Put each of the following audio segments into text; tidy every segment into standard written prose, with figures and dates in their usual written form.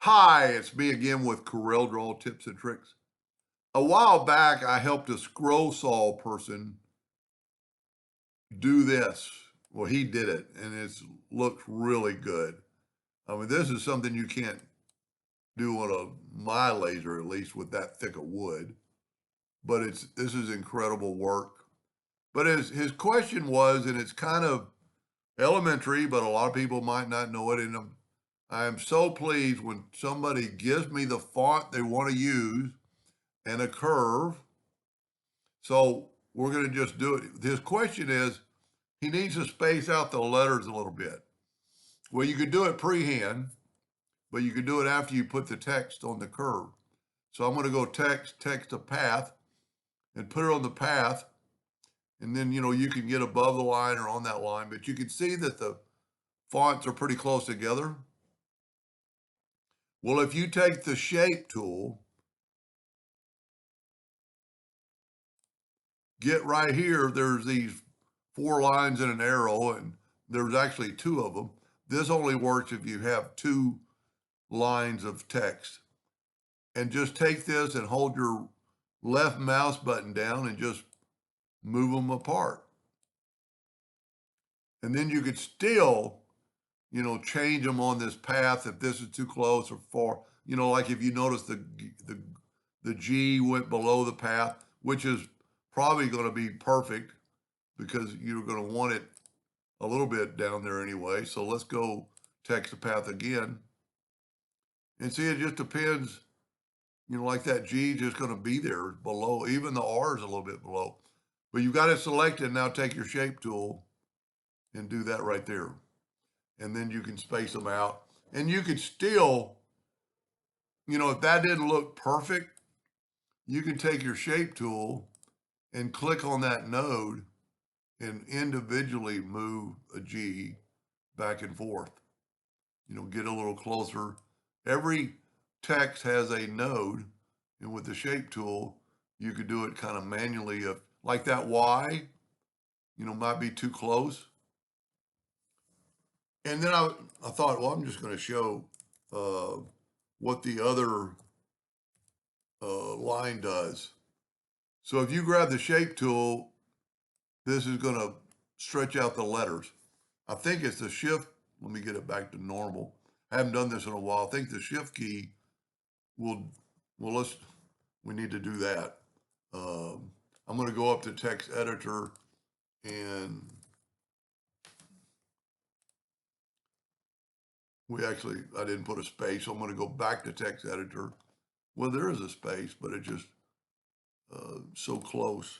Hi, it's me again with Corel Draw Tips and Tricks. A while back, I helped a scroll saw person do this. Well, he did it, and it looks really good. I mean, this is something you can't do on my laser, at least with that thick of wood. But this is incredible work. But his question was, and it's kind of elementary, but a lot of people might not know it. And I am so pleased when somebody gives me the font they want to use and a curve. So we're going to just do it. His question is, he needs to space out the letters a little bit. Well, you could do it pre-hand, but you could do it after you put the text on the curve. So I'm going to go text a path and put it on the path. And then, you can get above the line or on that line, but you can see that the fonts are pretty close together. Well, if you take the shape tool, get right here, there's these 4 lines and an arrow, and there's actually 2 of them. This only works if you have 2 lines of text. And just take this and hold your left mouse button down and just move them apart. And then you could still, change them on this path if this is too close or far. Like if you notice the G went below the path, which is probably going to be perfect because you're going to want it a little bit down there anyway. So let's go text the path again. And see, it just depends, like that G is just going to be there below. Even the R is a little bit below. But you've got it selected. Now take your shape tool and do that right there. And then you can space them out. And you could still, if that didn't look perfect, you can take your shape tool and click on that node and individually move a G back and forth. Get a little closer. Every text has a node, and with the shape tool, you could do it kind of manually. Like that Y, might be too close. And then I thought, well, I'm just going to show what the other line does. So if you grab the shape tool, this is going to stretch out the letters. I think it's the shift. Let me get it back to normal. I haven't done this in a while. I think the shift key will, we need to do that. I'm going to go up to text editor and I didn't put a space. So I'm going to go back to text editor. Well, there is a space, but it just so close.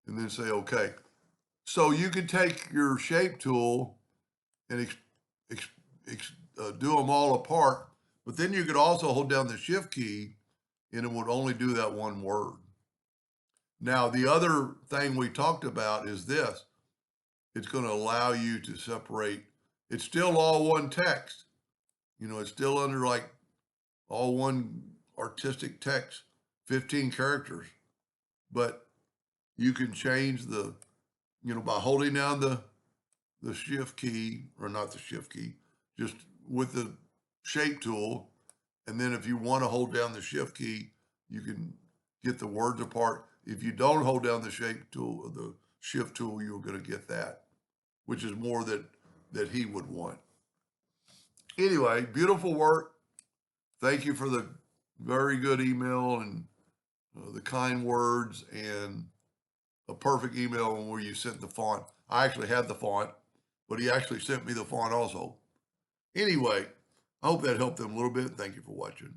And then say, okay. So you can take your shape tool and do them all apart, but then you could also hold down the shift key and it would only do that one word. Now, the other thing we talked about is this. It's going to allow you to separate. It's still all one text. It's still under like all one artistic text, 15 characters, but you can change by holding down the shift key, or not the shift key, just with the shape tool. And then if you want to hold down the shift key, you can get the words apart. If you don't hold down the shape tool or the shift tool, you're going to get that, which is more that he would want. Anyway, beautiful work. Thank you for the very good email and the kind words and a perfect email where you sent the font. I actually had the font, but he actually sent me the font also. Anyway, I hope that helped them a little bit. Thank you for watching.